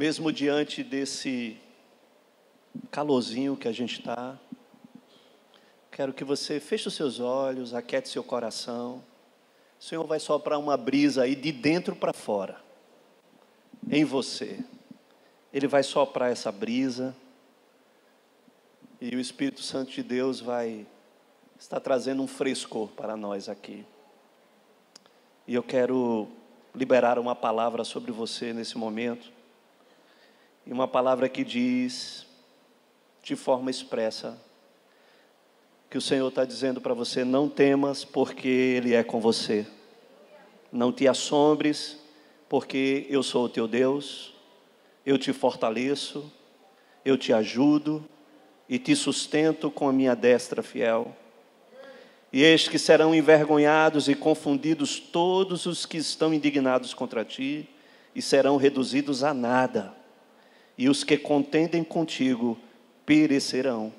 Mesmo diante desse calorzinho que a gente está, quero que você feche os seus olhos, aquiete seu coração. O Senhor vai soprar uma brisa aí de dentro para fora, em você. Ele vai soprar essa brisa, e o Espírito Santo de Deus vai estar trazendo um frescor para nós aqui. E eu quero liberar uma palavra sobre você nesse momento, e uma palavra que diz, de forma expressa, que o Senhor está dizendo para você: não temas, porque Ele é com você. Não te assombres, porque eu sou o teu Deus. Eu te fortaleço, eu te ajudo e te sustento com a minha destra fiel. E eis que serão envergonhados e confundidos todos os que estão indignados contra ti, e serão reduzidos a nada. E os que contendem contigo perecerão.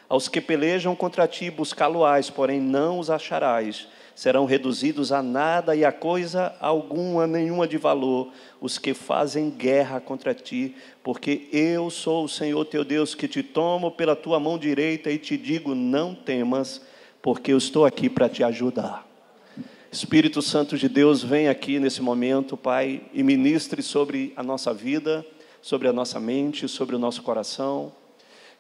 Aos que pelejam contra ti buscá-lo-ás, porém não os acharás. Serão reduzidos a nada e a coisa alguma, nenhuma de valor, os que fazem guerra contra ti, porque eu sou o Senhor teu Deus, que te tomo pela tua mão direita e te digo: não temas, porque eu estou aqui para te ajudar. Espírito Santo de Deus, vem aqui nesse momento, Pai, e ministre sobre a nossa vida, sobre a nossa mente, sobre o nosso coração.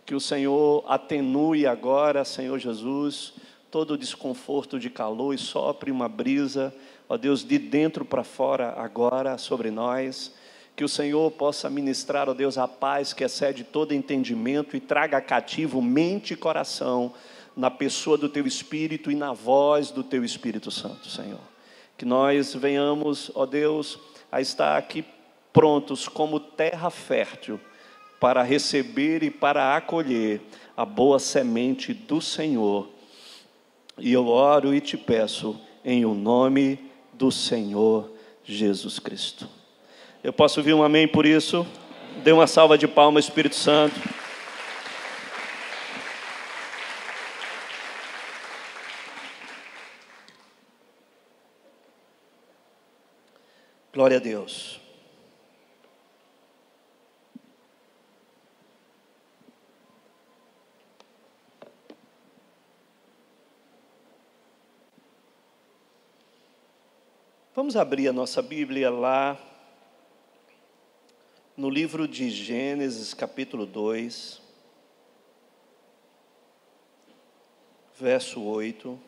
Que o Senhor atenue agora, Senhor Jesus, todo o desconforto de calor e sopre uma brisa, ó Deus, de dentro para fora agora sobre nós. Que o Senhor possa ministrar, ó Deus, a paz que excede todo entendimento e traga cativo mente e coração na pessoa do Teu Espírito e na voz do Teu Espírito Santo, Senhor. Que nós venhamos, ó Deus, a estar aqui prontos como terra fértil para receber e para acolher a boa semente do Senhor. E eu oro e te peço em o nome do Senhor Jesus Cristo. Eu posso ouvir um amém por isso? Dê uma salva de palmas, Espírito Santo. Glória a Deus. Vamos abrir a nossa Bíblia lá no livro de Gênesis, capítulo 2, verso 8.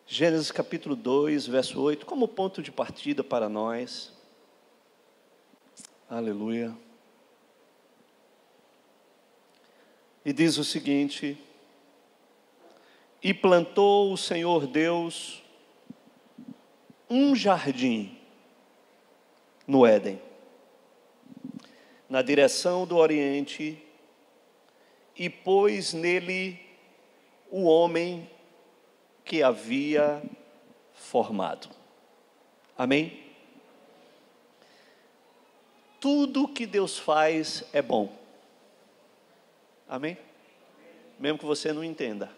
Gênesis capítulo 2, verso 8, como ponto de partida para nós. Aleluia. E diz o seguinte: e plantou o Senhor Deus um jardim no Éden, na direção do Oriente, e pôs nele o homem que havia formado. Amém? Tudo que Deus faz é bom. Amém? Mesmo que você não entenda,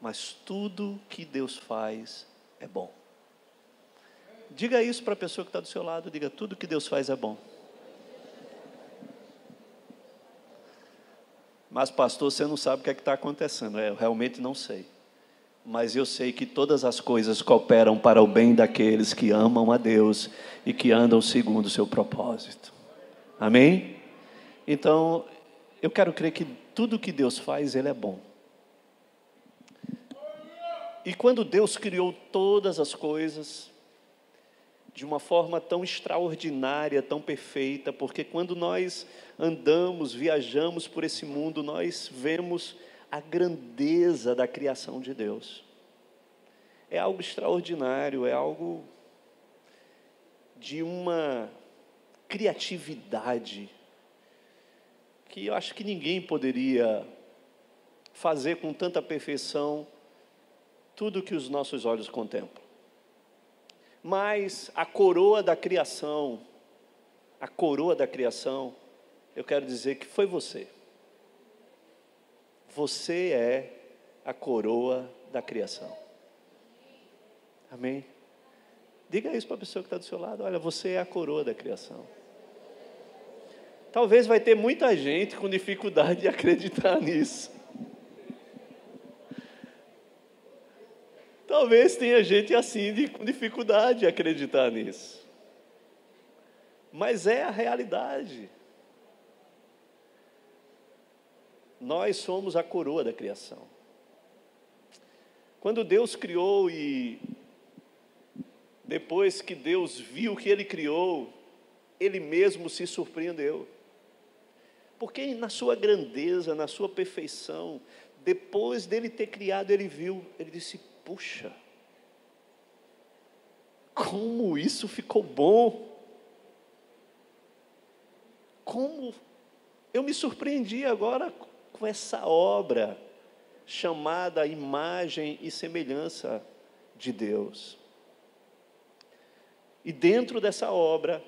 mas tudo que Deus faz é bom. Diga isso para a pessoa que está do seu lado, diga: tudo que Deus faz é bom. Mas pastor, você não sabe o que é que está acontecendo. Eu realmente não sei. Mas eu sei que todas as coisas cooperam para o bem daqueles que amam a Deus e que andam segundo o seu propósito. Amém? Então, eu quero crer que tudo que Deus faz, Ele é bom. E quando Deus criou todas as coisas de uma forma tão extraordinária, tão perfeita, porque quando nós andamos, viajamos por esse mundo, nós vemos a grandeza da criação de Deus. É algo extraordinário, é algo de uma criatividade que eu acho que ninguém poderia fazer com tanta perfeição tudo que os nossos olhos contemplam. Mas a coroa da criação, eu quero dizer que foi você. Você é a coroa da criação. Amém? Diga isso para a pessoa que está do seu lado. Olha, você é a coroa da criação. Talvez vai ter muita gente com dificuldade de acreditar nisso. Talvez tenha gente assim com dificuldade de acreditar nisso. Mas é a realidade. Nós somos a coroa da criação. Quando Deus criou e depois que Deus viu o que Ele criou, Ele mesmo se surpreendeu. Porque na sua grandeza, na sua perfeição, depois dele ter criado, Ele viu, Ele disse, puxa, como isso ficou bom. Como eu me surpreendi agora com essa obra chamada imagem e semelhança de Deus. E dentro dessa obra,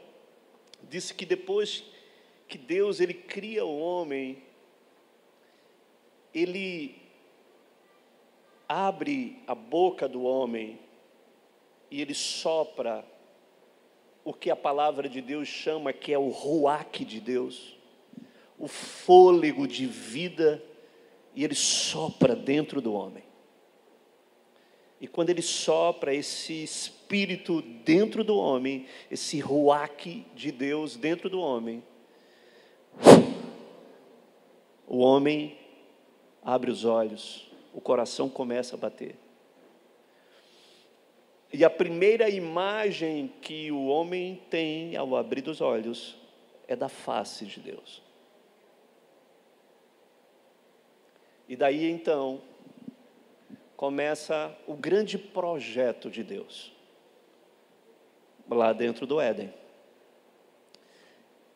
disse que depois que Deus ele cria o homem, Ele abre a boca do homem e Ele sopra o que a palavra de Deus chama que é o ruach de Deus, o fôlego de vida, e Ele sopra dentro do homem. E quando Ele sopra esse espírito dentro do homem, esse ruach de Deus dentro do homem, o homem abre os olhos, o coração começa a bater. E a primeira imagem que o homem tem ao abrir os olhos é da face de Deus. E daí então começa o grande projeto de Deus, lá dentro do Éden.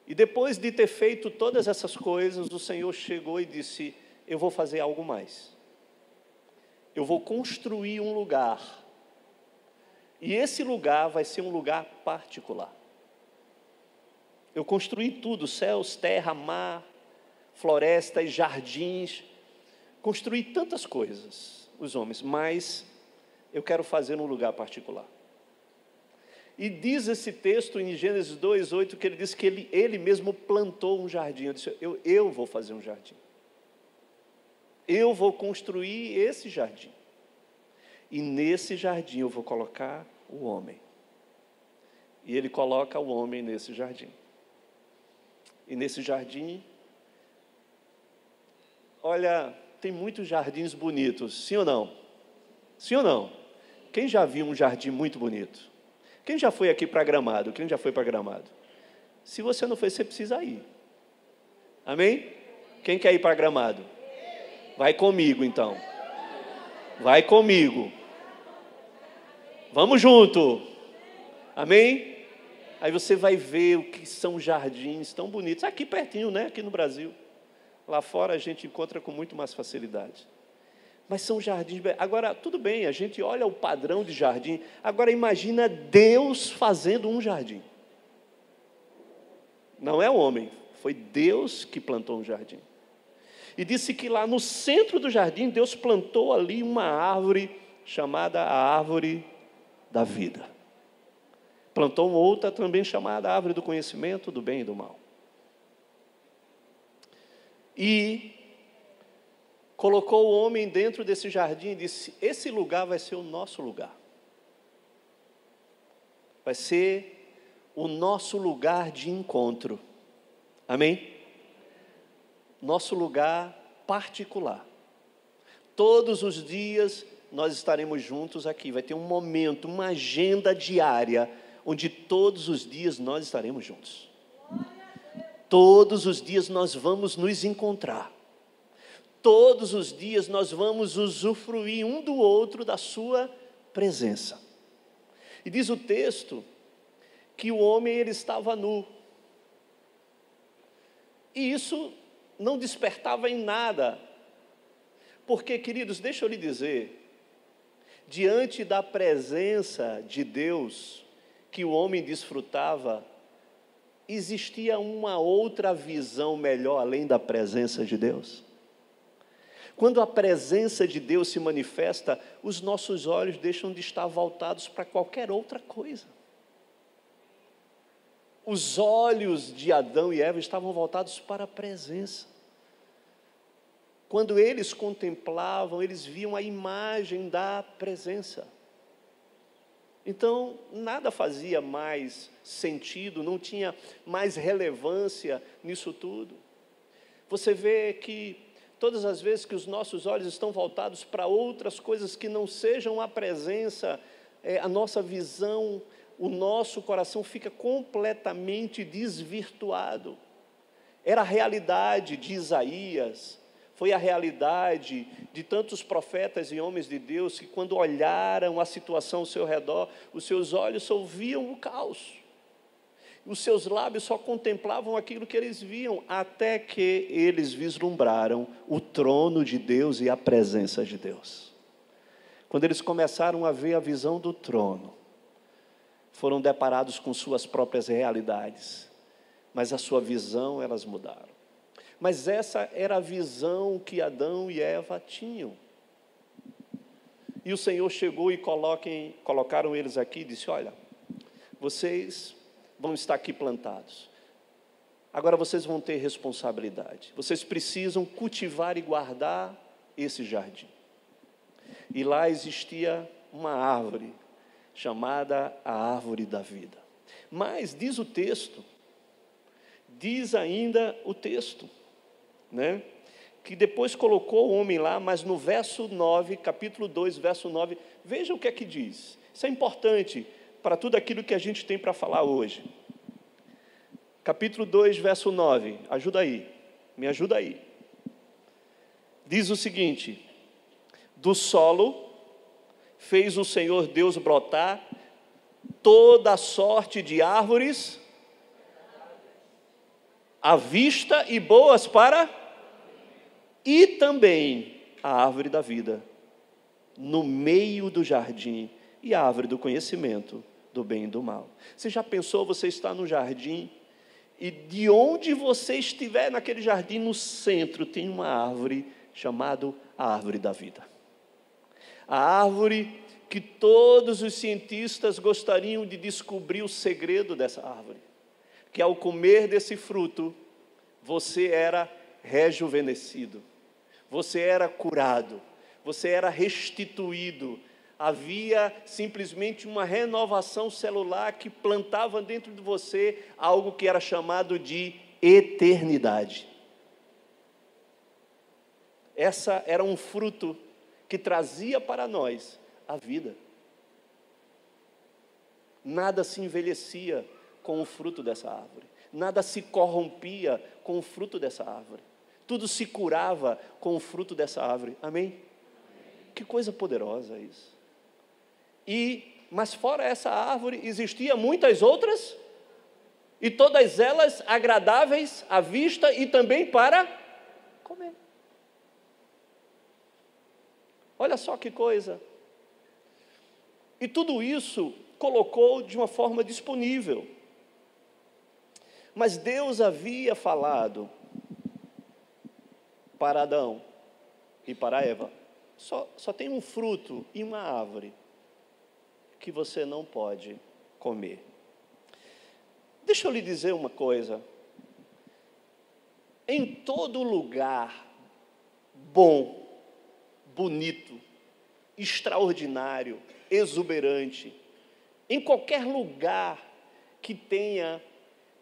E depois de ter feito todas essas coisas, o Senhor chegou e disse, eu vou fazer algo mais. Eu vou construir um lugar. E esse lugar vai ser um lugar particular. Eu construí tudo, céus, terra, mar, florestas, jardins. Construí tantas coisas, os homens, mas eu quero fazer num lugar particular. E diz esse texto em Gênesis 2:8 que ele diz que ele mesmo plantou um jardim. Eu disse, eu vou fazer um jardim. Eu vou construir esse jardim. E nesse jardim eu vou colocar o homem. E ele coloca o homem nesse jardim. E nesse jardim, olha, tem muitos jardins bonitos, sim ou não? Sim ou não? Quem já viu um jardim muito bonito? Quem já foi aqui para Gramado? Quem já foi para Gramado? Se você não foi, você precisa ir. Amém? Quem quer ir para Gramado? Vai comigo então. Vai comigo. Vamos junto. Amém? Aí você vai ver o que são jardins tão bonitos. Aqui pertinho, né? Aqui no Brasil. Lá fora a gente encontra com muito mais facilidade. Mas são jardins... Agora, tudo bem, a gente olha o padrão de jardim. Agora, imagina Deus fazendo um jardim. Não é o homem, foi Deus que plantou um jardim. E disse que lá no centro do jardim, Deus plantou ali uma árvore chamada a árvore da vida. Plantou uma outra também chamada árvore do conhecimento do bem e do mal. E colocou o homem dentro desse jardim e disse, esse lugar vai ser o nosso lugar. Vai ser o nosso lugar de encontro. Amém? Nosso lugar particular. Todos os dias nós estaremos juntos aqui. Vai ter um momento, uma agenda diária, onde todos os dias nós estaremos juntos. Todos os dias nós vamos nos encontrar. Todos os dias nós vamos usufruir um do outro da sua presença. E diz o texto que o homem ele estava nu. E isso não despertava em nada. Porque, queridos, deixa eu lhe dizer, diante da presença de Deus que o homem desfrutava, existia uma outra visão melhor além da presença de Deus. Quando a presença de Deus se manifesta, os nossos olhos deixam de estar voltados para qualquer outra coisa. Os olhos de Adão e Eva estavam voltados para a presença. Quando eles contemplavam, eles viam a imagem da presença. Então, nada fazia mais sentido, não tinha mais relevância nisso tudo. Você vê que todas as vezes que os nossos olhos estão voltados para outras coisas que não sejam a presença, a nossa visão, o nosso coração fica completamente desvirtuado. Era a realidade de Isaías, foi a realidade de tantos profetas e homens de Deus que, quando olharam a situação ao seu redor, os seus olhos só viam o caos. Os seus lábios só contemplavam aquilo que eles viam, até que eles vislumbraram o trono de Deus e a presença de Deus. Quando eles começaram a ver a visão do trono, foram deparados com suas próprias realidades, mas a sua visão elas mudaram. Mas essa era a visão que Adão e Eva tinham. E o Senhor chegou e colocaram eles aqui e disse: olha, vocês vão estar aqui plantados. Agora vocês vão ter responsabilidade. Vocês precisam cultivar e guardar esse jardim. E lá existia uma árvore, chamada a árvore da vida. Mas diz o texto, diz ainda o texto, né, que depois colocou o homem lá, mas no verso 9, capítulo 2, verso 9, veja o que é que diz. Isso é importante para tudo aquilo que a gente tem para falar hoje. Capítulo 2, verso 9, ajuda aí, me ajuda aí. Diz o seguinte: do solo fez o Senhor Deus brotar toda a sorte de árvores à vista e boas para, e também a árvore da vida no meio do jardim e a árvore do conhecimento do bem e do mal. Você já pensou, você está no jardim e de onde você estiver naquele jardim, no centro tem uma árvore chamada a árvore da vida. A árvore que todos os cientistas gostariam de descobrir o segredo dessa árvore, que ao comer desse fruto, você era rejuvenescido, você era curado, você era restituído, havia simplesmente uma renovação celular que plantava dentro de você algo que era chamado de eternidade. Essa era um fruto que trazia para nós a vida. Nada se envelhecia com o fruto dessa árvore, nada se corrompia com o fruto dessa árvore, tudo se curava com o fruto dessa árvore. Amém? Que coisa poderosa isso. Mas fora essa árvore, existiam muitas outras, e todas elas agradáveis à vista e também para comer. Olha só que coisa. E tudo isso colocou de uma forma disponível. Mas Deus havia falado para Adão e para Eva: só tem um fruto e uma árvore que você não pode comer. Deixa eu lhe dizer uma coisa. Em todo lugar bom, bonito, extraordinário, exuberante, em qualquer lugar que tenha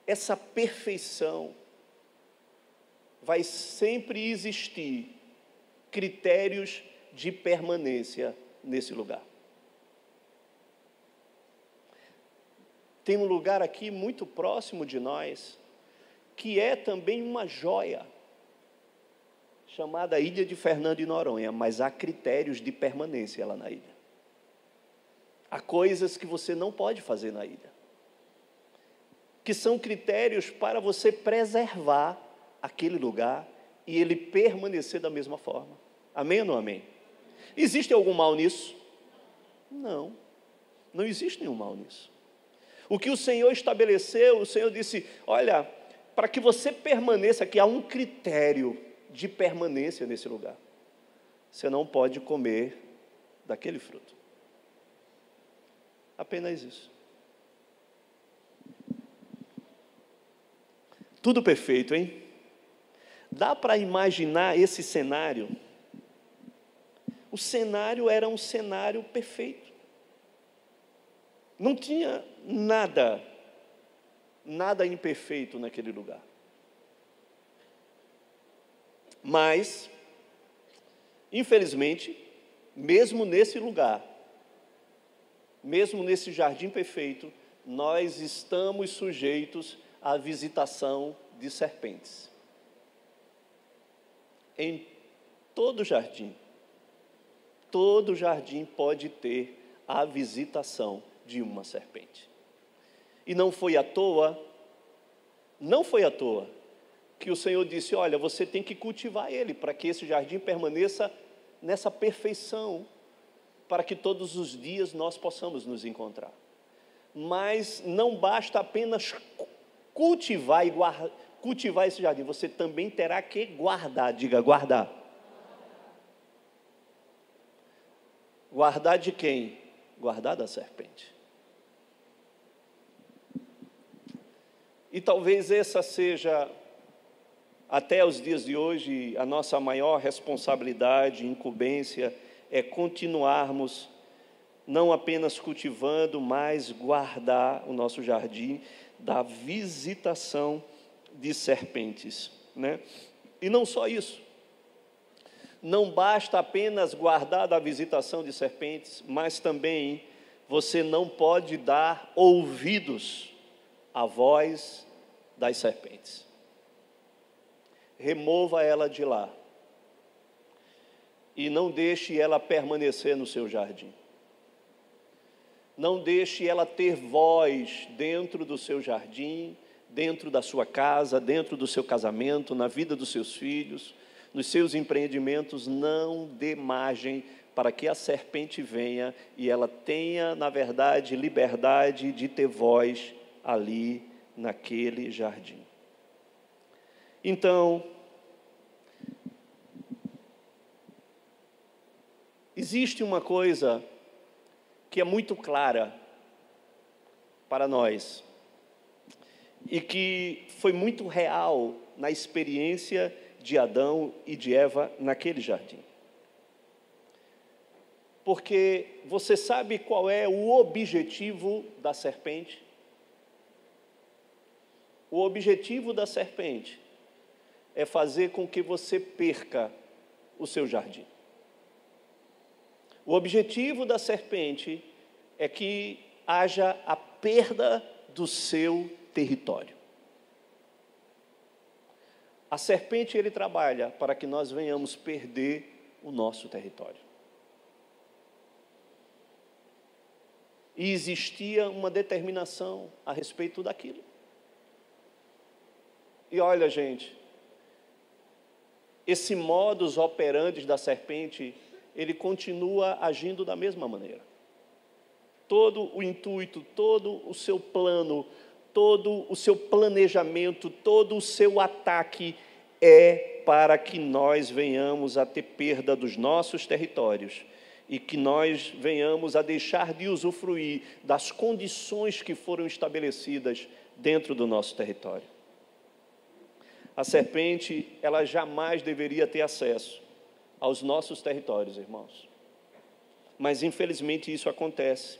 essa perfeição, vai sempre existir critérios de permanência nesse lugar. Tem um lugar aqui muito próximo de nós, que é também uma joia, chamada Ilha de Fernando de Noronha, mas há critérios de permanência lá na ilha. Há coisas que você não pode fazer na ilha, que são critérios para você preservar aquele lugar e ele permanecer da mesma forma. Amém ou não amém? Existe algum mal nisso? Não, não existe nenhum mal nisso. O que o Senhor estabeleceu, o Senhor disse: olha, para que você permaneça aqui, há um critério de permanência nesse lugar. você não pode comer daquele fruto. Apenas isso. Tudo perfeito, hein? Dá para imaginar esse cenário? O cenário era um cenário perfeito. Não tinha nada imperfeito naquele lugar. Mas, infelizmente, mesmo nesse lugar, mesmo nesse jardim perfeito, nós estamos sujeitos à visitação de serpentes. Em todo jardim pode ter a visitação de uma serpente. E não foi à toa que o Senhor disse, olha, você tem que cultivar ele, para que esse jardim permaneça nessa perfeição, para que todos os dias nós possamos nos encontrar. Mas não basta apenas cultivar esse jardim, você também terá que guardar, diga guardar. Guardar de quem? Guardar da serpente. E talvez essa seja, até os dias de hoje, a nossa maior responsabilidade, incumbência, é continuarmos não apenas cultivando, mas guardar o nosso jardim da visitação de serpentes, né? E não só isso, não basta apenas guardar da visitação de serpentes, mas também você não pode dar ouvidos à voz das serpentes. Remova ela de lá e não deixe ela permanecer no seu jardim. Não deixe ela ter voz dentro do seu jardim, dentro da sua casa, dentro do seu casamento, na vida dos seus filhos, nos seus empreendimentos. Não dê margem para que a serpente venha e ela tenha, na verdade, liberdade de ter voz ali naquele jardim. Então, existe uma coisa que é muito clara para nós e que foi muito real na experiência de Adão e de Eva naquele jardim. Porque você sabe qual é o objetivo da serpente? O objetivo da serpente é fazer com que você perca o seu jardim. O objetivo da serpente é que haja a perda do seu território. A serpente, ele trabalha para que nós venhamos perder o nosso território. E existia uma determinação a respeito daquilo. E olha, gente, esse modus operandi da serpente, ele continua agindo da mesma maneira. Todo o intuito, todo o seu plano, todo o seu planejamento, todo o seu ataque é para que nós venhamos a ter perda dos nossos territórios e que nós venhamos a deixar de usufruir das condições que foram estabelecidas dentro do nosso território. A serpente, ela jamais deveria ter acesso aos nossos territórios, irmãos. Mas, infelizmente, isso acontece.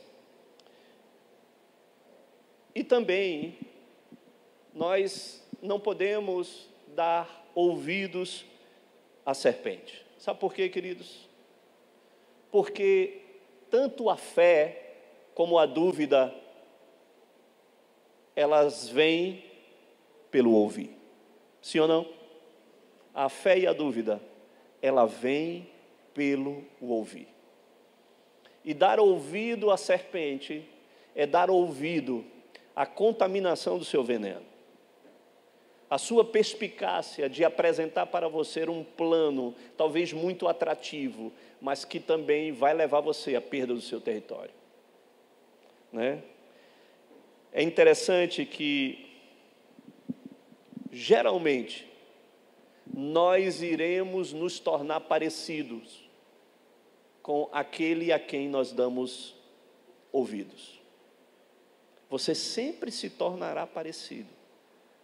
E também, nós não podemos dar ouvidos à serpente. Sabe por quê, queridos? Porque tanto a fé como a dúvida, elas vêm pelo ouvir. Sim ou não? A fé e a dúvida, ela vem pelo ouvir. E dar ouvido à serpente é dar ouvido à contaminação do seu veneno. A sua perspicácia de apresentar para você um plano, talvez muito atrativo, mas que também vai levar você à perda do seu território. Né? É interessante que, geralmente, nós iremos nos tornar parecidos com aquele a quem nós damos ouvidos. Você sempre se tornará parecido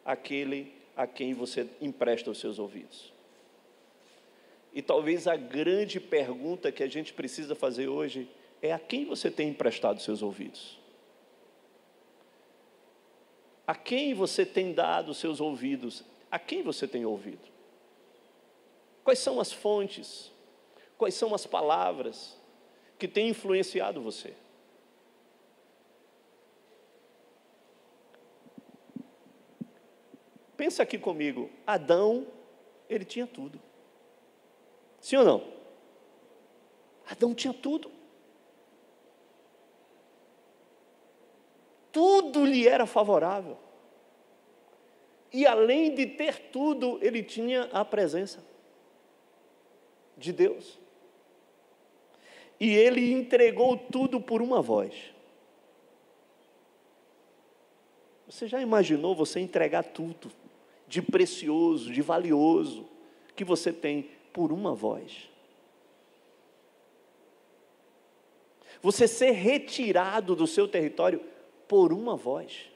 àquele a quem você empresta os seus ouvidos. E talvez a grande pergunta que a gente precisa fazer hoje é: a quem você tem emprestado os seus ouvidos? A quem você tem dado os seus ouvidos? A quem você tem ouvido? Quais são as fontes? Quais são as palavras que têm influenciado você? Pensa aqui comigo, Adão, ele tinha tudo. Sim ou não? Adão tinha tudo. Tudo lhe era favorável. E além de ter tudo, ele tinha a presença de Deus. E ele entregou tudo por uma voz. Você já imaginou você entregar tudo de precioso, de valioso, que você tem por uma voz? Você ser retirado do seu território por uma voz.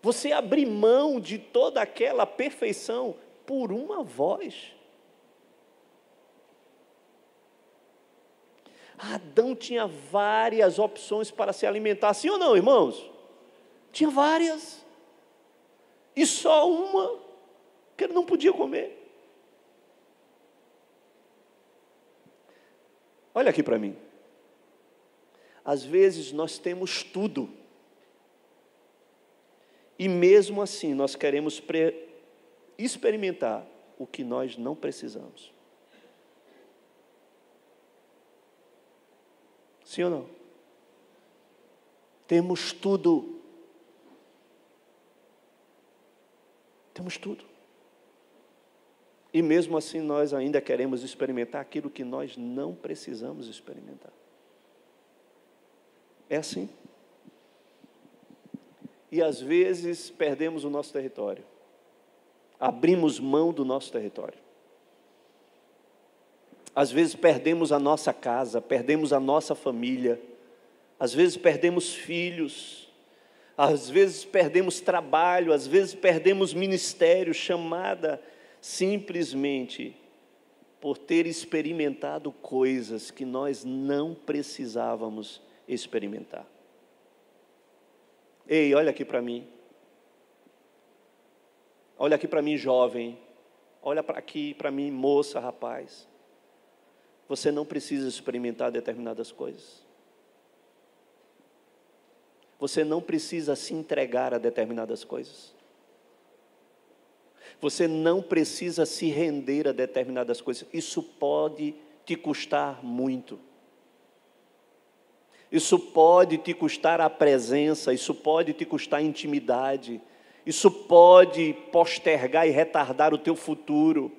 Você abrir mão de toda aquela perfeição por uma voz. Adão tinha várias opções para se alimentar, sim ou não, irmãos? Tinha várias. E só uma que ele não podia comer. Olha aqui para mim. Às vezes nós temos tudo. E mesmo assim nós queremos experimentar o que nós não precisamos. Sim ou não? Temos tudo. Temos tudo. E mesmo assim nós ainda queremos experimentar aquilo que nós não precisamos experimentar. É assim. E às vezes perdemos o nosso território. Abrimos mão do nosso território. Às vezes perdemos a nossa casa, perdemos a nossa família. Às vezes perdemos filhos. Às vezes perdemos trabalho, às vezes perdemos ministério, chamada simplesmente por ter experimentado coisas que nós não precisávamos experimentar. Ei, olha aqui para mim. Olha aqui para mim, jovem. Olha aqui para mim, moça, rapaz. Você não precisa experimentar determinadas coisas. Você não precisa se entregar a determinadas coisas. Você não precisa se render a determinadas coisas. Isso pode te custar muito. Isso pode te custar a presença, isso pode te custar a intimidade, isso pode postergar e retardar o teu futuro.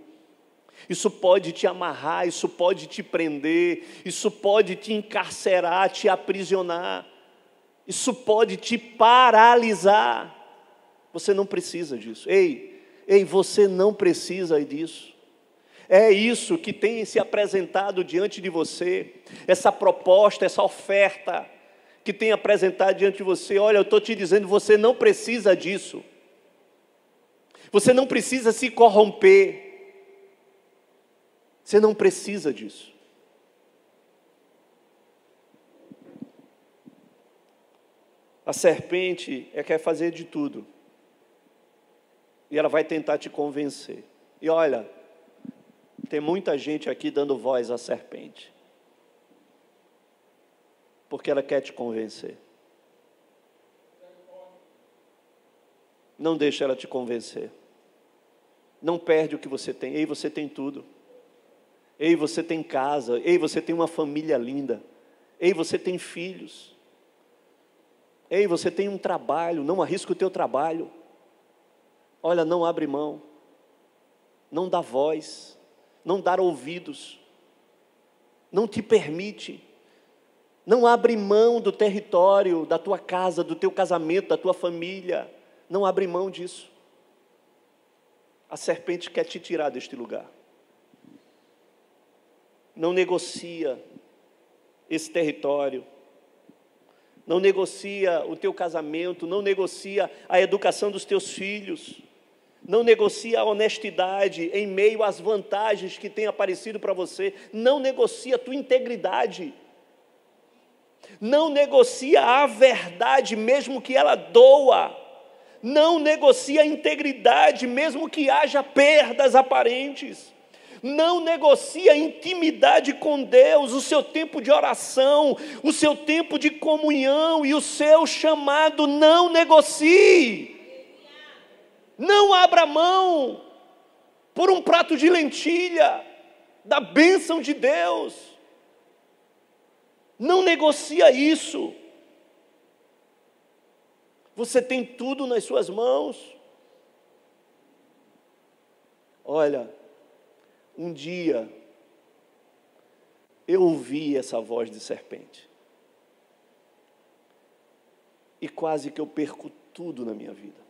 Isso pode te amarrar, isso pode te prender, isso pode te encarcerar, te aprisionar. Isso pode te paralisar. Você não precisa disso. Ei, você não precisa disso. É isso que tem se apresentado diante de você. Essa proposta, essa oferta que tem apresentado diante de você. Olha, eu estou te dizendo, você não precisa disso. Você não precisa se corromper. Você não precisa disso. A serpente quer fazer de tudo. E ela vai tentar te convencer. E olha, tem muita gente aqui dando voz à serpente. Porque ela quer te convencer. Não deixe ela te convencer. Não perde o que você tem. Ei, você tem tudo. Ei, você tem casa. Ei, você tem uma família linda. Ei, você tem filhos. Ei, você tem um trabalho. Não arrisca o teu trabalho. Olha, não abre mão. Não dá voz. Não dá ouvidos. Não te permite. Não abre mão do território, da tua casa, do teu casamento, da tua família. Não abre mão disso. A serpente quer te tirar deste lugar. não negocia esse território, não negocia o teu casamento, não negocia a educação dos teus filhos, não negocia a honestidade em meio às vantagens que têm aparecido para você, não negocia a tua integridade, não negocia a verdade mesmo que ela doa, não negocia a integridade mesmo que haja perdas aparentes, não negocia a intimidade com Deus, o seu tempo de oração, o seu tempo de comunhão e o seu chamado, não negocie, não abra mão por um prato de lentilha da bênção de Deus, não negocia isso. Você tem tudo nas suas mãos. Olha, um dia eu ouvi essa voz de serpente e quase que eu perco tudo na minha vida.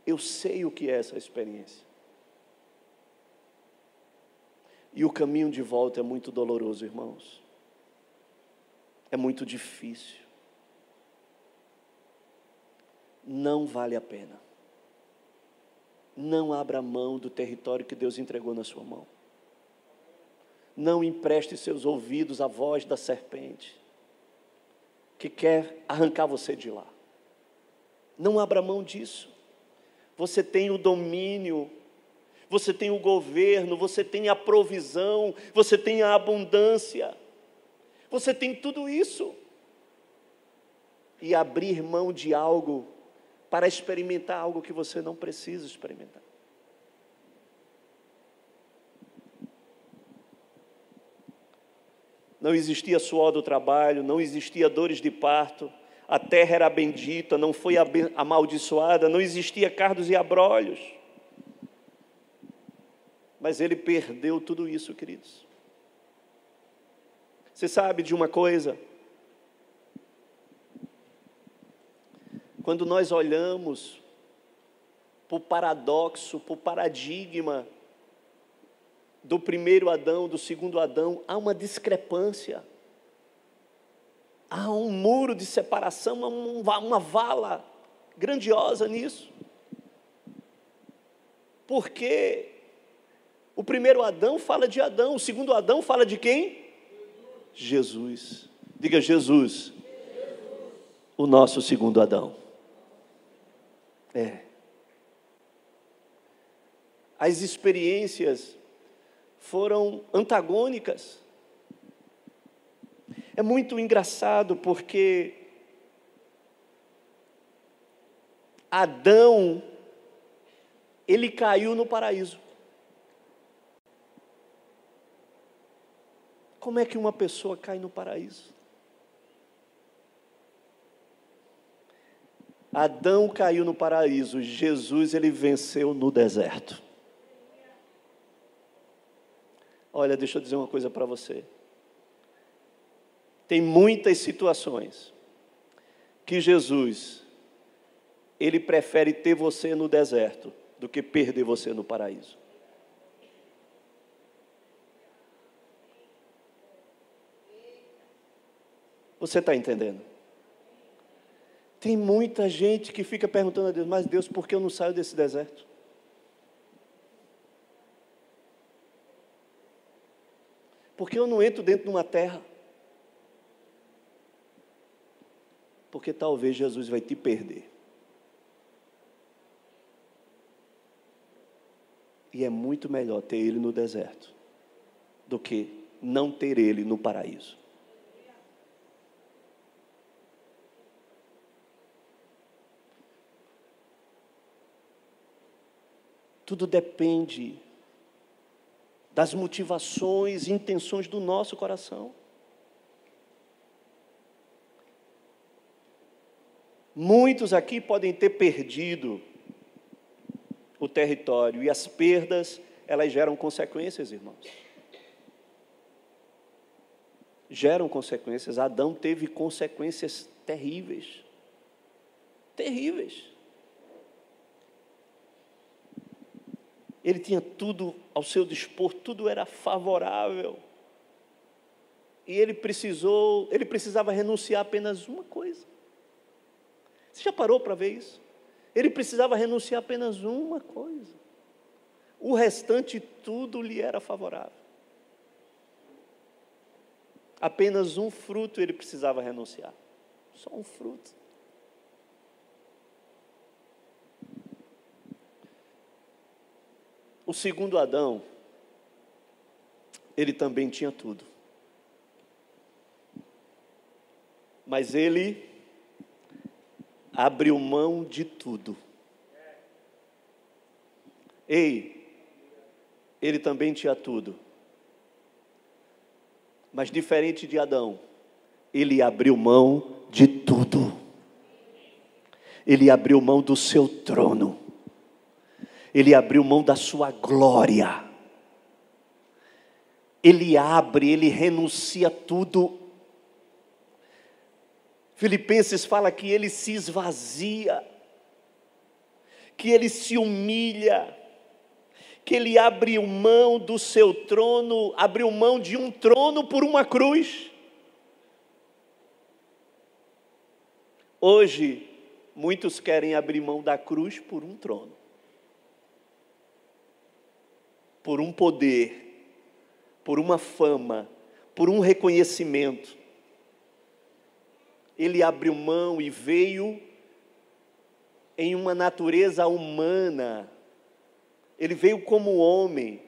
Eu sei o que é essa experiência. E o caminho de volta é muito doloroso, irmãos. É muito difícil. Não vale a pena. Não abra mão do território que Deus entregou na sua mão. Não empreste seus ouvidos à voz da serpente, que quer arrancar você de lá. Não abra mão disso. Você tem o domínio, você tem o governo, você tem a provisão, você tem a abundância. Você tem tudo isso. E abrir mão de algo para experimentar algo que você não precisa experimentar. Não existia suor do trabalho, não existia dores de parto, a terra era bendita, não foi amaldiçoada, não existia cardos e abrolhos. Mas ele perdeu tudo isso, queridos. Você sabe de uma coisa? Quando nós olhamos para o paradoxo, para o paradigma do primeiro Adão, do segundo Adão, há uma discrepância. Há um muro de separação, uma vala grandiosa nisso. Porque o primeiro Adão fala de Adão, o segundo Adão fala de quem? Jesus. Diga Jesus. O nosso segundo Adão. As experiências foram antagônicas. É muito engraçado porque Adão, ele caiu no paraíso. Como é que uma pessoa cai no paraíso? Adão caiu no paraíso, Jesus ele venceu no deserto. Olha, deixa eu dizer uma coisa para você. Tem muitas situações que Jesus, ele prefere ter você no deserto do que perder você no paraíso. Você está entendendo? Tem muita gente que fica perguntando a Deus, mas Deus, por que eu não saio desse deserto? Por que eu não entro dentro de uma terra? Porque talvez Jesus vai te perder. E é muito melhor ter Ele no deserto do que não ter Ele no paraíso. Tudo depende das motivações e intenções do nosso coração. Muitos aqui podem ter perdido o território, e as perdas, elas geram consequências, irmãos. Geram consequências. Adão teve consequências terríveis. Terríveis. ele tinha tudo ao seu dispor, tudo era favorável. E ele precisava renunciar a apenas uma coisa. Você já parou para ver isso? Ele precisava renunciar a apenas uma coisa. O restante tudo lhe era favorável. Apenas um fruto ele precisava renunciar. Só um fruto. O segundo Adão, ele também tinha tudo. Mas ele abriu mão de tudo. Ei, ele também tinha tudo. Mas diferente de Adão, ele abriu mão de tudo. Ele abriu mão do seu trono. Ele abriu mão da sua glória. Ele renuncia tudo. Filipenses fala que ele se esvazia, que ele se humilha, que ele abriu mão do seu trono, abriu mão de um trono por uma cruz. Hoje, muitos querem abrir mão da cruz por um trono, por um poder, por uma fama, por um reconhecimento. Ele abriu mão e veio em uma natureza humana. Ele veio como homem.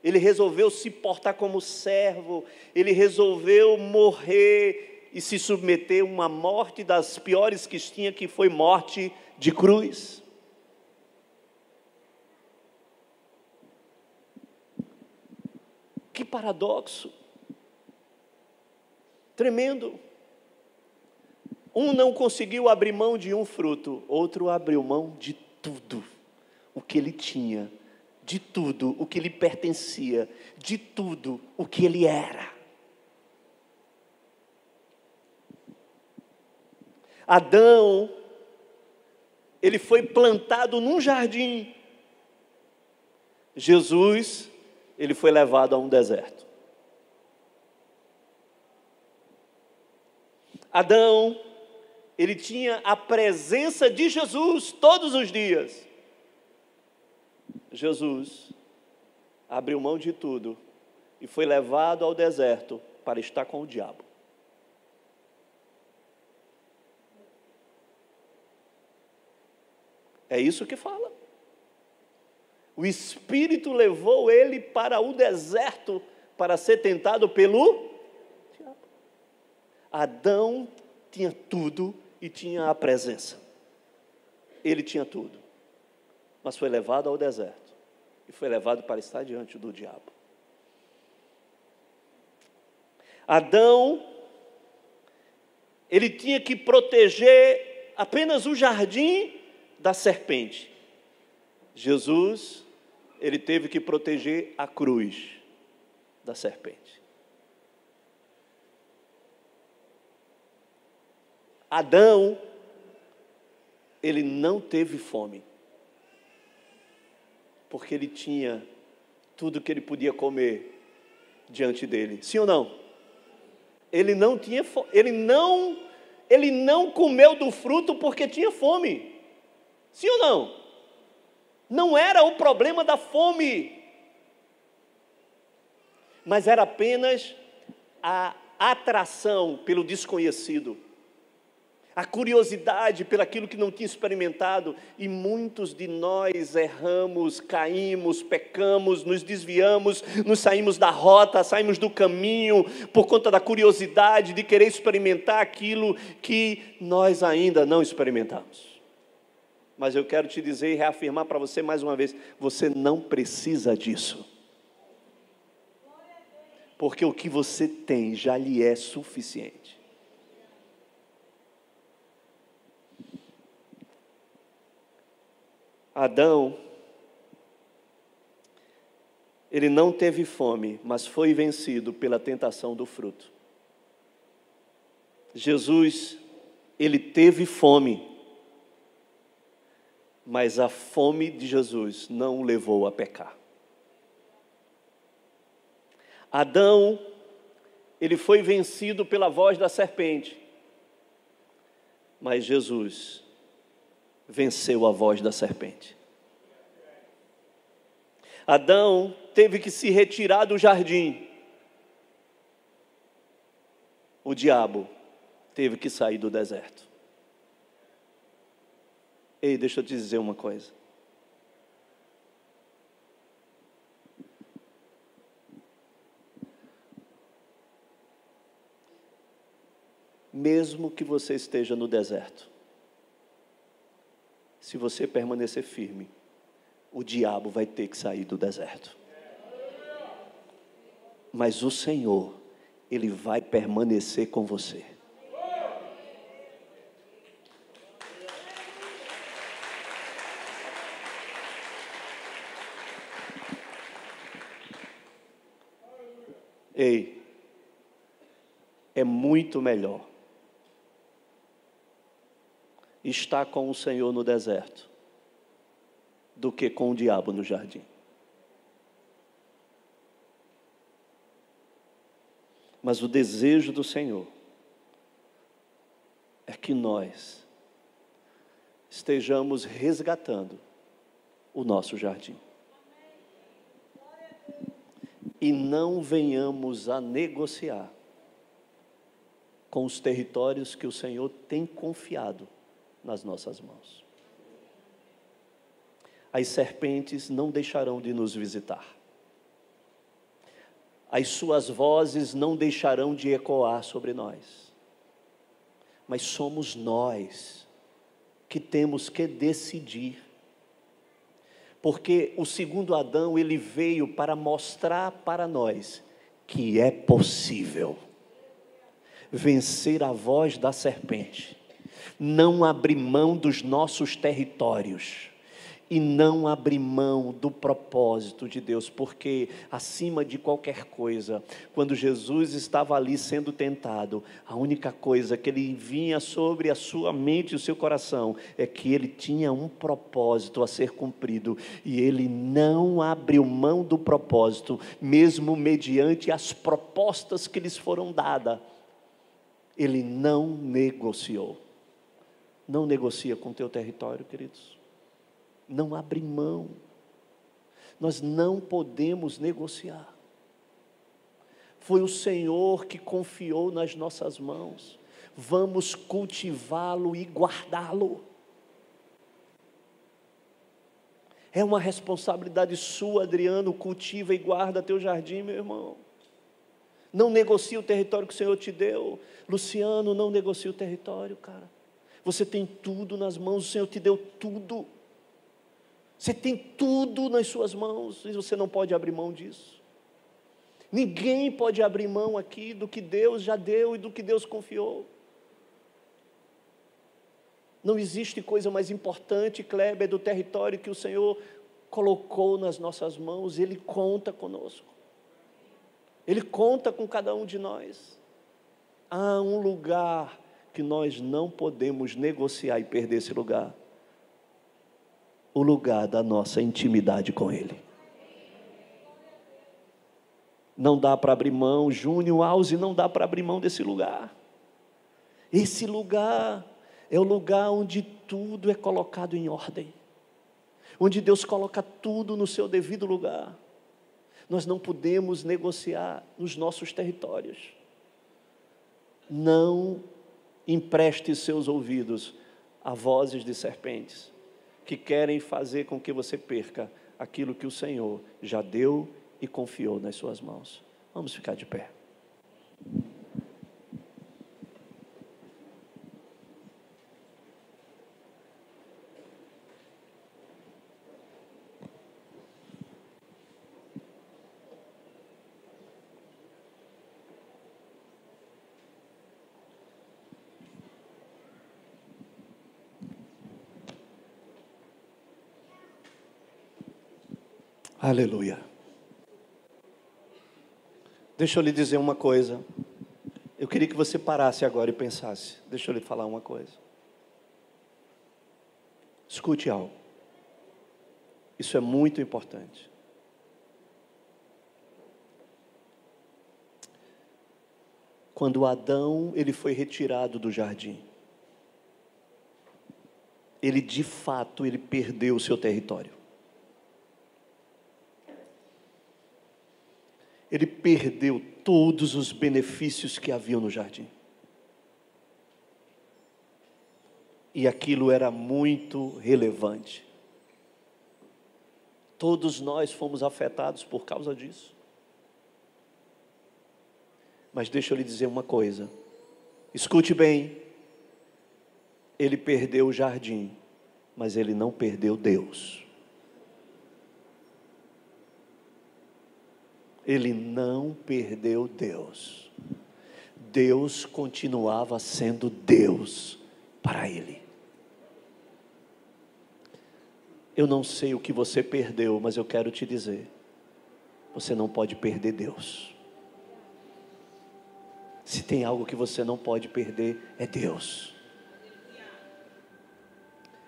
Ele resolveu se portar como servo. Ele resolveu morrer e se submeter a uma morte das piores que tinha, que foi morte de cruz. Que paradoxo. Tremendo. Um não conseguiu abrir mão de um fruto, outro abriu mão de tudo o que ele tinha, de tudo o que lhe pertencia, de tudo o que ele era. Adão, ele foi plantado num jardim. Jesus, ele foi levado a um deserto. Adão, ele tinha a presença de Jesus todos os dias. Jesus abriu mão de tudo e foi levado ao deserto para estar com o diabo. É isso que fala. O Espírito levou ele para o deserto para ser tentado pelo diabo. Adão tinha tudo e tinha a presença. Ele tinha tudo, mas foi levado ao deserto e foi levado para estar diante do diabo. Adão, ele tinha que proteger apenas o jardim da serpente. Jesus, ele teve que proteger a cruz da serpente. Adão, ele não teve fome, porque ele tinha tudo que ele podia comer diante dele. Sim ou não? Ele não tinha fome, ele não comeu do fruto porque tinha fome. Sim ou não? Não era o problema da fome, mas era apenas a atração pelo desconhecido, a curiosidade pelaquilo que não tinha experimentado. E muitos de nós erramos, caímos, pecamos, nos desviamos, nos saímos da rota, saímos do caminho, por conta da curiosidade de querer experimentar aquilo que nós ainda não experimentamos. Mas eu quero te dizer e reafirmar para você mais uma vez, você não precisa disso. Porque o que você tem já lhe é suficiente. Adão, ele não teve fome, mas foi vencido pela tentação do fruto. Jesus, ele teve fome, Mas a fome de Jesus não o levou a pecar. Adão, ele foi vencido pela voz da serpente. Mas Jesus venceu a voz da serpente. Adão teve que se retirar do jardim. O diabo teve que sair do deserto. Ei, deixa eu te dizer uma coisa. Mesmo que você esteja no deserto, se você permanecer firme, o diabo vai ter que sair do deserto. Mas o Senhor, Ele vai permanecer com você. Ei, é muito melhor estar com o Senhor no deserto do que com o diabo no jardim. Mas o desejo do Senhor é que nós estejamos resgatando o nosso jardim. E não venhamos a negociar com os territórios que o Senhor tem confiado nas nossas mãos. As serpentes não deixarão de nos visitar. As suas vozes não deixarão de ecoar sobre nós. Mas somos nós que temos que decidir. Porque o segundo Adão, ele veio para mostrar para nós que é possível vencer a voz da serpente, não abrir mão dos nossos territórios e não abrir mão do propósito de Deus, porque acima de qualquer coisa, quando Jesus estava ali sendo tentado, a única coisa que ele vinha sobre a sua mente e o seu coração é que ele tinha um propósito a ser cumprido, e ele não abriu mão do propósito, mesmo mediante as propostas que lhes foram dadas. Ele não negociou. Não negocia com o teu território, queridos. Não abre mão. Nós não podemos negociar. Foi o Senhor que confiou nas nossas mãos. Vamos cultivá-lo e guardá-lo. É uma responsabilidade sua, Adriano. Cultiva e guarda teu jardim, meu irmão. Não negocie o território que o Senhor te deu. Luciano, não negocie o território, cara. Você tem tudo nas mãos, o Senhor te deu tudo. Você tem tudo nas suas mãos e você não pode abrir mão disso. Ninguém pode abrir mão aqui do que Deus já deu e do que Deus confiou. Não existe coisa mais importante, Kleber, do território que o Senhor colocou nas nossas mãos. Ele conta conosco. Ele conta com cada um de nós. Há um lugar que nós não podemos negociar e perder esse lugar. O lugar da nossa intimidade com Ele. Não dá para abrir mão, Júnior Alze, não dá para abrir mão desse lugar. Esse lugar é o lugar onde tudo é colocado em ordem. Onde Deus coloca tudo no seu devido lugar. Nós não podemos negociar nos nossos territórios. Não empreste seus ouvidos a vozes de serpentes que querem fazer com que você perca aquilo que o Senhor já deu e confiou nas suas mãos. Vamos ficar de pé. Aleluia. Deixa eu lhe dizer uma coisa. Eu queria que você parasse agora e pensasse. Deixa eu lhe falar uma coisa. Escute algo. Isso é muito importante. Quando Adão ele foi retirado do jardim, ele de fato ele perdeu o seu território. Ele perdeu todos os benefícios que haviam no jardim. E aquilo era muito relevante. Todos nós fomos afetados por causa disso. Mas deixa eu lhe dizer uma coisa. Escute bem. Ele perdeu o jardim, mas ele não perdeu Deus. Ele não perdeu Deus. Deus continuava sendo Deus para ele. Eu não sei o que você perdeu, mas eu quero te dizer, você não pode perder Deus. Se tem algo que você não pode perder, é Deus.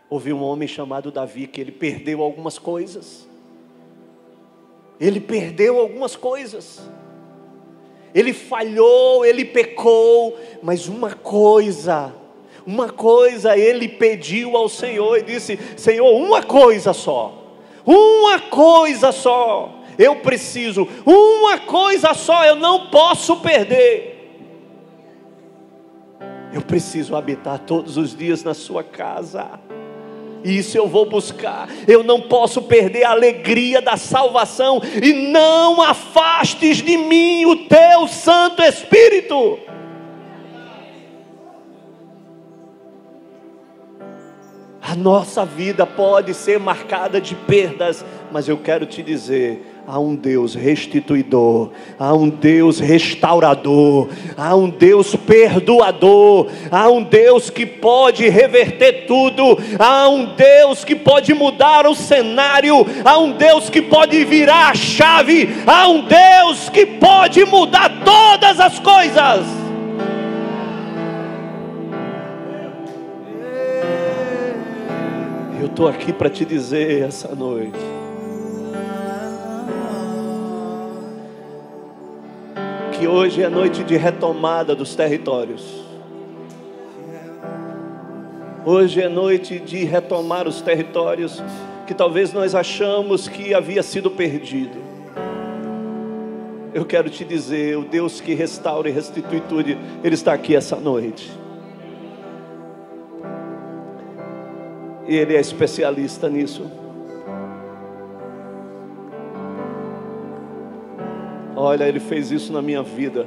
Houve um homem chamado Davi que ele perdeu algumas coisas. Ele perdeu algumas coisas. Ele falhou, ele pecou, mas uma coisa ele pediu ao Senhor e disse: Senhor, uma coisa só, eu preciso, uma coisa só, eu não posso perder. Eu preciso habitar todos os dias na sua casa. Isso eu vou buscar. Eu não posso perder a alegria da salvação. E não afastes de mim o teu Santo Espírito. A nossa vida pode ser marcada de perdas, mas eu quero te dizer, há um Deus restituidor, há um Deus restaurador, há um Deus perdoador, há um Deus que pode reverter tudo, há um Deus que pode mudar o cenário, há um Deus que pode virar a chave, há um Deus que pode mudar todas as coisas. Eu estou aqui para te dizer essa noite, que hoje é noite de retomada dos territórios. Hoje é noite de retomar os territórios que talvez nós achamos que havia sido perdido. Eu quero te dizer, o Deus que restaura e restitui tudo, Ele está aqui essa noite. E Ele é especialista nisso. Olha, Ele fez isso na minha vida.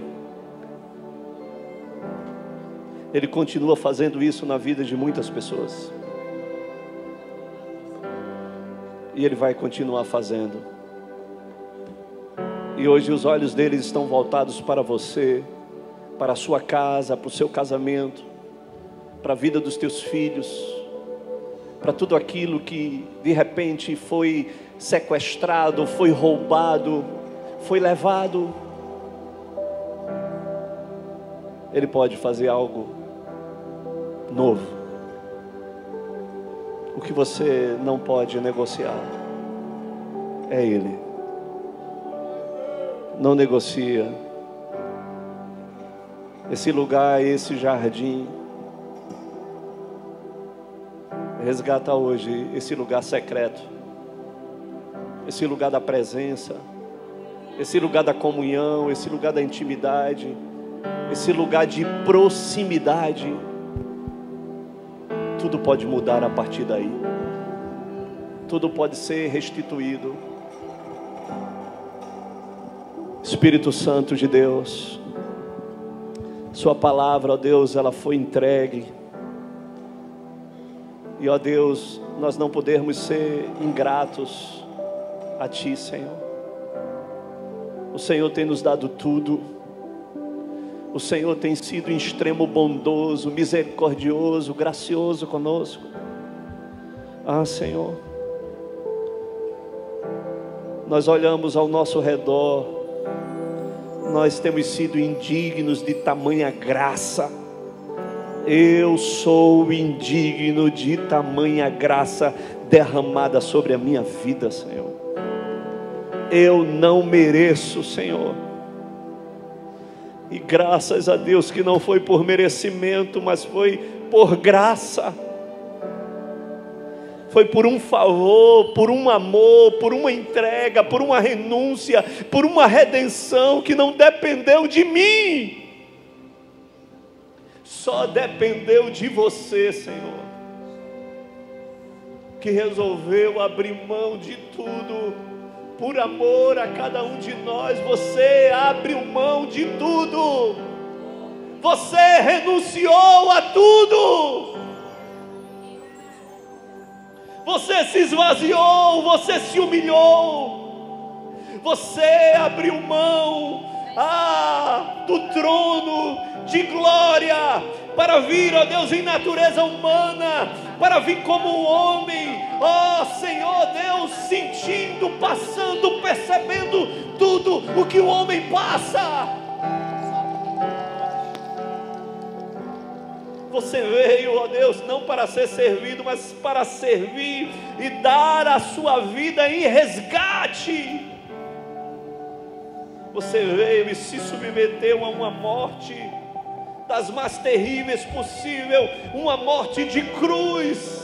Ele continua fazendo isso na vida de muitas pessoas. E Ele vai continuar fazendo. E hoje os olhos dele estão voltados para você, para a sua casa, para o seu casamento, para a vida dos teus filhos, para tudo aquilo que de repente foi sequestrado, foi roubado, foi levado. Ele pode fazer algo novo. O que você não pode negociar é Ele. Não negocia. Esse lugar, esse jardim, resgata hoje esse lugar secreto, esse lugar da presença, esse lugar da comunhão, esse lugar da intimidade, esse lugar de proximidade. Tudo pode mudar a partir daí. Tudo pode ser restituído. Espírito Santo de Deus, Sua palavra, ó Deus, ela foi entregue. E ó Deus, nós não podemos ser ingratos a Ti, Senhor. O Senhor tem nos dado tudo. O Senhor tem sido em extremo bondoso, misericordioso, gracioso conosco. Ah, Senhor, nós olhamos ao nosso redor, nós temos sido indignos de tamanha graça. Eu sou indigno de tamanha graça. derramada sobre a minha vida, Senhor. Eu não mereço, Senhor. E graças a Deus que não foi por merecimento, mas foi por graça. Foi por um favor, por um amor, por uma entrega, por uma renúncia, por uma redenção que não dependeu de mim. Só dependeu de você, Senhor, que resolveu abrir mão de tudo, por amor a cada um de nós. Você abriu mão de tudo, você renunciou a tudo, você se esvaziou, você se humilhou, você abriu mão do trono de glória, para vir, ó Deus, em natureza humana, para vir como um homem, ó Senhor Deus, sentindo, passando, percebendo tudo o que o homem passa. Você veio, ó Deus, não para ser servido, mas para servir e dar a sua vida em resgate. Você veio e se submeteu a uma morte das mais terríveis possível, uma morte de cruz,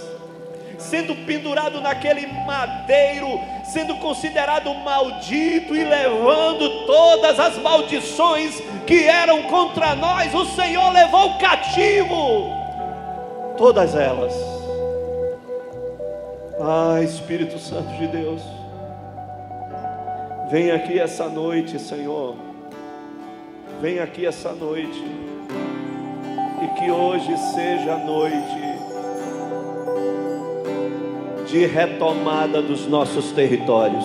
sendo pendurado naquele madeiro, sendo considerado maldito e levando todas as maldições que eram contra nós. O Senhor levou cativo todas elas. Espírito Santo de Deus, vem aqui essa noite, Senhor, vem aqui essa noite, e que hoje seja a noite de retomada dos nossos territórios,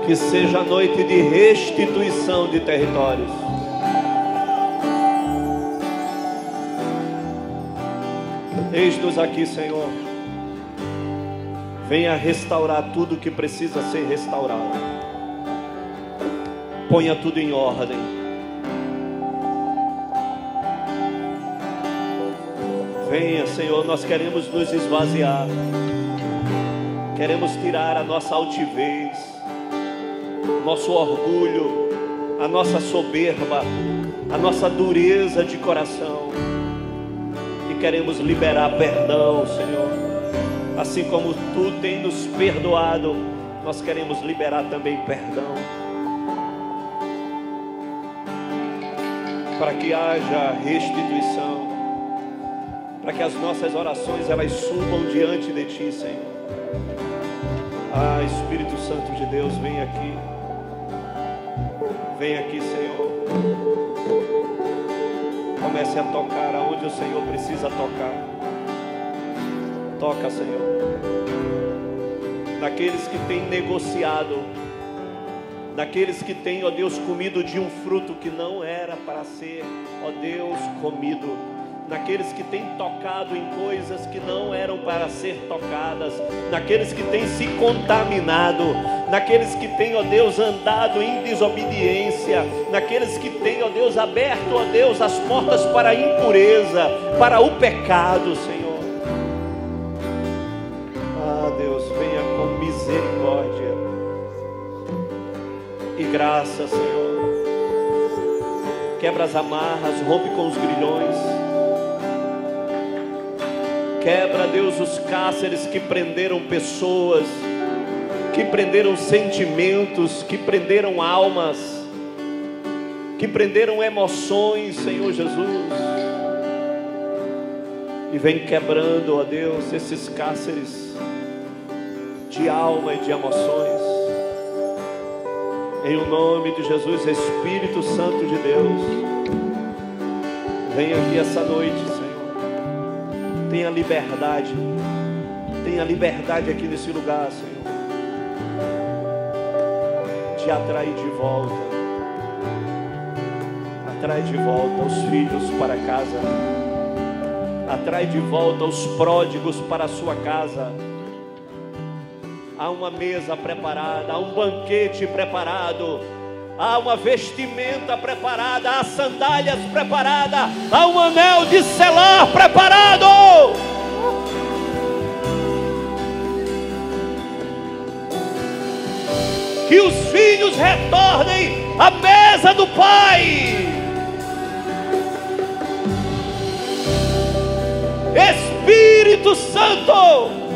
que seja a noite de restituição de territórios. Eis-nos aqui, Senhor, venha restaurar tudo que precisa ser restaurado, ponha tudo em ordem. Venha, Senhor, nós queremos nos esvaziar, queremos tirar a nossa altivez, nosso orgulho, a nossa soberba, a nossa dureza de coração, e queremos liberar perdão, Senhor. Assim como Tu tem nos perdoado, nós queremos liberar também perdão, para que haja restituição, para que as nossas orações elas subam diante de Ti, Senhor. Espírito Santo de Deus, vem aqui, Senhor. Comece a tocar aonde o Senhor precisa tocar. Toca, Senhor, naqueles que têm negociado, naqueles que têm, ó Deus, comido de um fruto que não era para ser, ó Deus, comido, naqueles que têm tocado em coisas que não eram para ser tocadas, naqueles que têm se contaminado, naqueles que têm, ó Deus, andado em desobediência, naqueles que têm, ó Deus, aberto, ó Deus, as portas para a impureza, para o pecado, Senhor. Deus, venha com misericórdia e graça, Senhor. Quebra as amarras, rompe com os grilhões. Quebra, Deus, os cárceres que prenderam pessoas, que prenderam sentimentos, que prenderam almas, que prenderam emoções, Senhor Jesus. E vem quebrando, ó Deus, esses cárceres de alma e de emoções. Em o nome de Jesus, Espírito Santo de Deus, vem aqui essa noite, Senhor. Tenha liberdade aqui nesse lugar, Senhor, de atrair de volta, atrai de volta os filhos para casa, atrai de volta os pródigos para a sua casa. Há uma mesa preparada, há um banquete preparado, Há uma vestimenta preparada, há sandálias preparadas, há um anel de selar preparado. Que os filhos retornem à mesa do Pai. Espírito Santo,